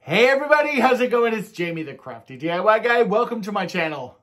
Hey everybody, how's it going? It's Jamie the Crafty DIY Guy. Welcome to my channel.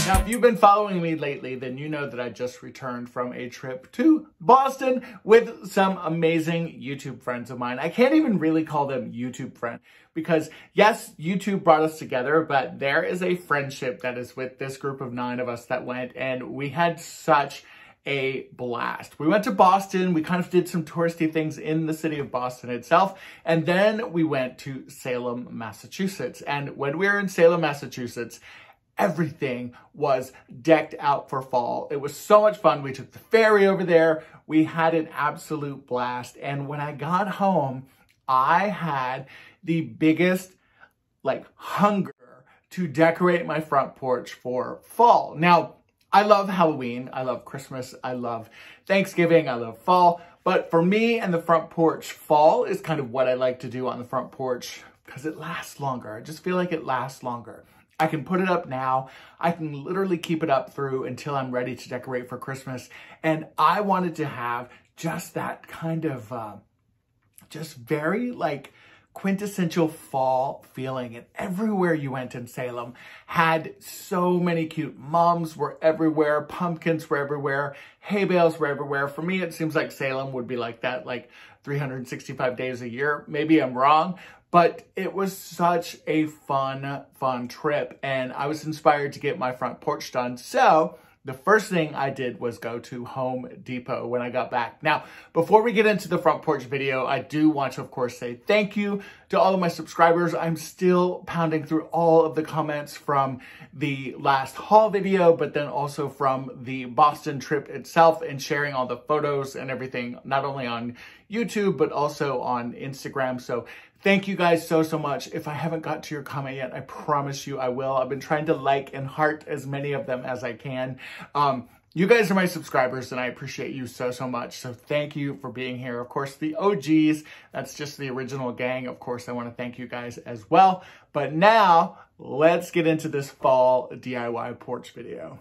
Now, if you've been following me lately, then you know that I just returned from a trip to Boston with some amazing YouTube friends of mine. I can't even really call them YouTube friends because, yes, YouTube brought us together, but there is a friendship that is with this group of 9 of us that went, and we had such a blast. We went to Boston. We kind of did some touristy things in the city of Boston itself, and then we went to Salem, Massachusetts. And when we were in Salem, Massachusetts, everything was decked out for fall. It was so much fun. We took the ferry over there. We had an absolute blast. And when I got home, I had the biggest hunger to decorate my front porch for fall. Now, I love Halloween. I love Christmas. I love Thanksgiving. I love fall. But for me and the front porch, fall is kind of what I like to do on the front porch because it lasts longer. I just feel like it lasts longer. I can put it up now. I can literally keep it up through until I'm ready to decorate for Christmas. And I wanted to have just that kind of, just very quintessential fall feeling. And everywhere you went in Salem had so many cute mums were everywhere. Pumpkins were everywhere. Hay bales were everywhere. For me, it seems like Salem would be like that, 365 days a year. Maybe I'm wrong. But it was such a fun trip, and I was inspired to get my front porch done. So the first thing I did was go to Home Depot when I got back. Now, before we get into the front porch video, I do want to, of course, say thank you to all of my subscribers. I'm still pounding through all of the comments from the last haul video, but then also from the Boston trip itself and sharing all the photos and everything, not only on YouTube, but also on Instagram. So thank you guys so much. If I haven't got to your comment yet, I promise you I will. I've been trying to like and heart as many of them as I can. You guys are my subscribers and I appreciate you so much. So thank you for being here. Of course, the OGs, that's just the original gang. Of course, I want to thank you guys as well. But now let's get into this fall DIY porch video.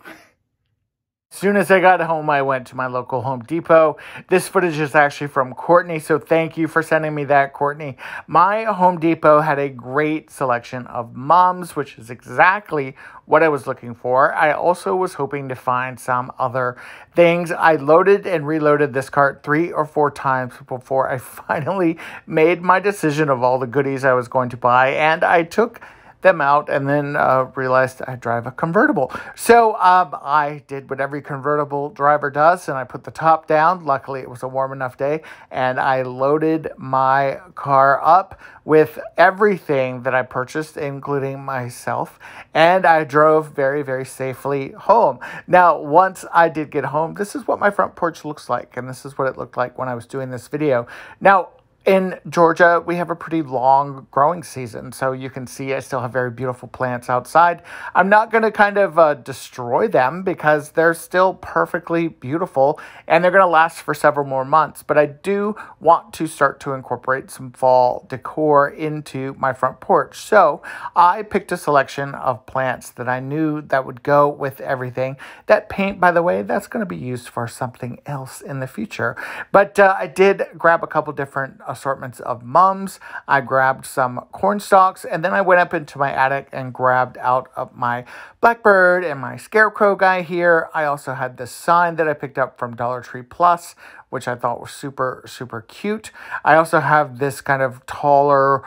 As soon as I got home, I went to my local Home Depot. This footage is actually from Courtney, so thank you for sending me that, Courtney. My Home Depot had a great selection of mums, which is exactly what I was looking for. I also was hoping to find some other things. I loaded and reloaded this cart 3 or 4 times before I finally made my decision of all the goodies I was going to buy, and I took them out and then realized I drive a convertible. So I did what every convertible driver does, and I put the top down. Luckily, it was a warm enough day, and I loaded my car up with everything that I purchased, including myself, and I drove very safely home. Now, once I did get home, this is what my front porch looks like, and this is what it looked like when I was doing this video. Now, in Georgia, we have a pretty long growing season, so you can see I still have very beautiful plants outside. I'm not going to kind of destroy them because they're still perfectly beautiful and they're going to last for several more months. But I do want to start to incorporate some fall decor into my front porch. So I picked a selection of plants that I knew that would go with everything. That paint, by the way, that's going to be used for something else in the future. But I did grab a couple different assortments of mums. I grabbed some corn stalks, and then I went up into my attic and grabbed out of my blackbird and my scarecrow guy here. I also had this sign that I picked up from Dollar Tree Plus, which I thought was super cute. I also have this kind of taller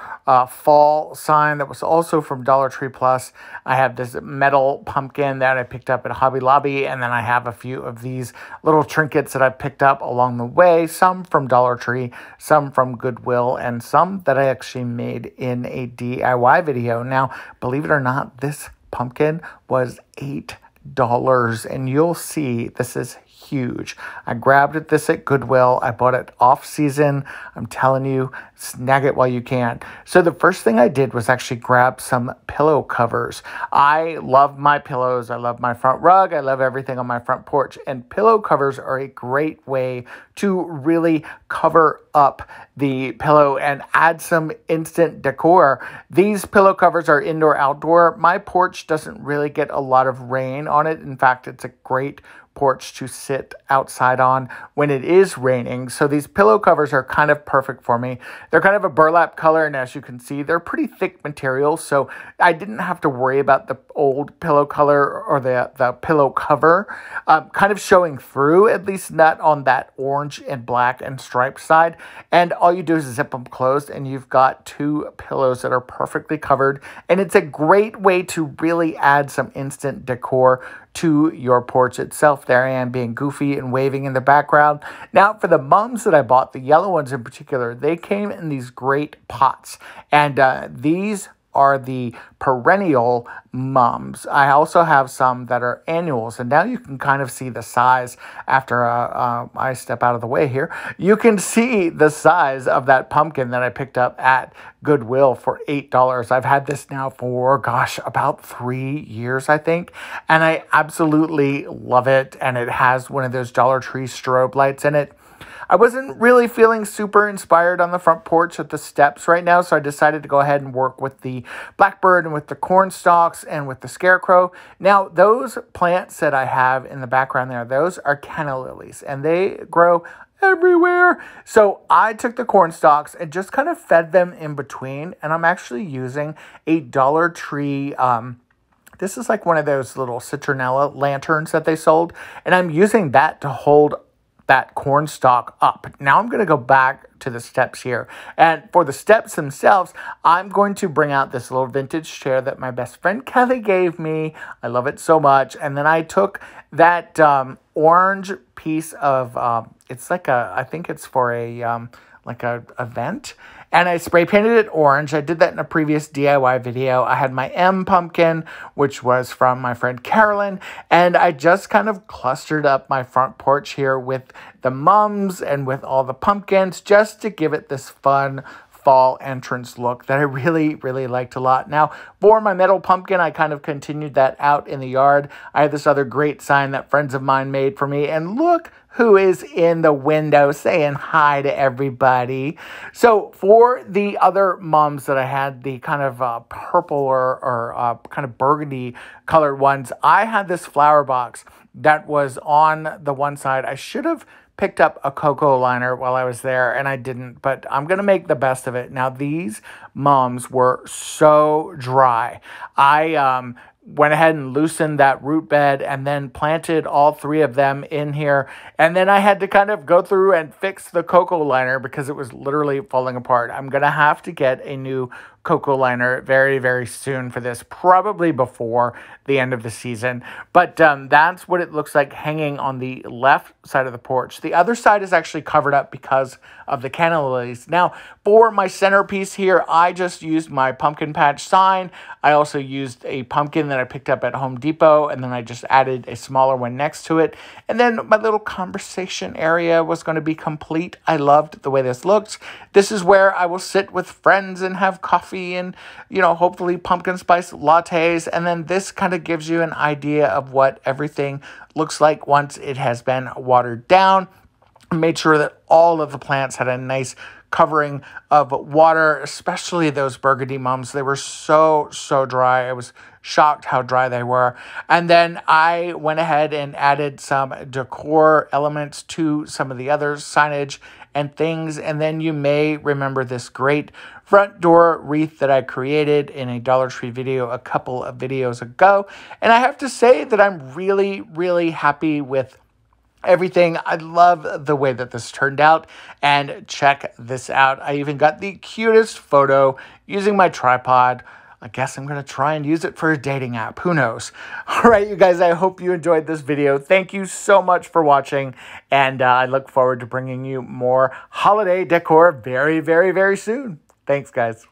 fall sign that was also from Dollar Tree Plus. I have this metal pumpkin that I picked up at Hobby Lobby, and then I have a few of these little trinkets that I picked up along the way, some from Dollar Tree, some from Goodwill, and some that I actually made in a DIY video. Now, believe it or not, this pumpkin was $8, and you'll see this is huge. I grabbed this at Goodwill. I bought it off season. I'm telling you, snag it while you can. So the first thing I did was actually grab some pillow covers. I love my pillows. I love my front rug. I love everything on my front porch. And pillow covers are a great way to really cover up the pillow and add some instant decor. These pillow covers are indoor outdoor. My porch doesn't really get a lot of rain on it. In fact, it's a great porch to sit outside on when it is raining. So these pillow covers are kind of perfect for me. They're kind of a burlap color, and as you can see, they're pretty thick material, so I didn't have to worry about the old pillow color or the pillow cover kind of showing through, at least not on that orange and black and striped side. And all you do is zip them closed, and you've got two pillows that are perfectly covered, and it's a great way to really add some instant decor to your porch itself. There I am being goofy and waving in the background. Now for the mums that I bought, the yellow ones in particular, they came in these great pots, and these are the Perennial Mums. I also have some that are annuals, and now you can kind of see the size after I step out of the way here. You can see the size of that pumpkin that I picked up at Goodwill for $8. I've had this now for, gosh, about 3 years, I think, and I absolutely love it, and it has one of those Dollar Tree strobe lights in it. I wasn't really feeling super inspired on the front porch at the steps right now, so I decided to go ahead and work with the blackbird and with the corn stalks and with the scarecrow. Now, those plants that I have in the background there, those are canna lilies, and they grow everywhere. So I took the corn stalks and just kind of fed them in between, and I'm actually using a Dollar Tree this is like one of those little citronella lanterns that they sold, and I'm using that to hold that corn stalk up. Now I'm going to go back to the steps here. And for the steps themselves, I'm going to bring out this little vintage chair that my best friend Kelly gave me. I love it so much. And then I took that orange piece of, it's like a, I think it's for a, like a vent. And I spray painted it orange. I did that in a previous DIY video. I had my M pumpkin, which was from my friend Carolyn. And I just kind of clustered up my front porch here with the mums and with all the pumpkins just to give it this fun fall entrance look that I really, really liked a lot. Now, for my metal pumpkin, I kind of continued that out in the yard. I had this other great sign that friends of mine made for me. And look who is in the window saying hi to everybody. So for the other mums that I had, the kind of purple or kind of burgundy colored ones, I had this flower box that was on the one side. I should have picked up a cocoa liner while I was there, and I didn't, but I'm going to make the best of it. Now, these mums were so dry. I went ahead and loosened that root bed and then planted all three of them in here. And then I had to kind of go through and fix the cocoa liner because it was literally falling apart. I'm going to have to get a new cocoa liner very, very soon for this, probably before the end of the season. But that's what it looks like hanging on the left side of the porch. The other side is actually covered up because of the canna lilies. Now, for my centerpiece here, I just used my pumpkin patch sign. I also used a pumpkin that I picked up at Home Depot, and then I just added a smaller one next to it. And then my little conversation area was going to be complete. I loved the way this looked. This is where I will sit with friends and have coffee and, you know, hopefully pumpkin spice lattes. And then this kind of gives you an idea of what everything looks like once it has been watered down. I made sure that all of the plants had a nice covering of water, especially those burgundy mums. They were so dry. I was shocked how dry they were. And then I went ahead and added some decor elements to some of the other signage and things. And then you may remember this great front door wreath that I created in a Dollar Tree video a couple of videos ago. And I have to say that I'm really, really happy with everything. I love the way that this turned out, and check this out. I even got the cutest photo using my tripod. I guess I'm going to try and use it for a dating app. Who knows? All right, you guys, I hope you enjoyed this video. Thank you so much for watching, and I look forward to bringing you more holiday decor very, very, very soon. Thanks, guys.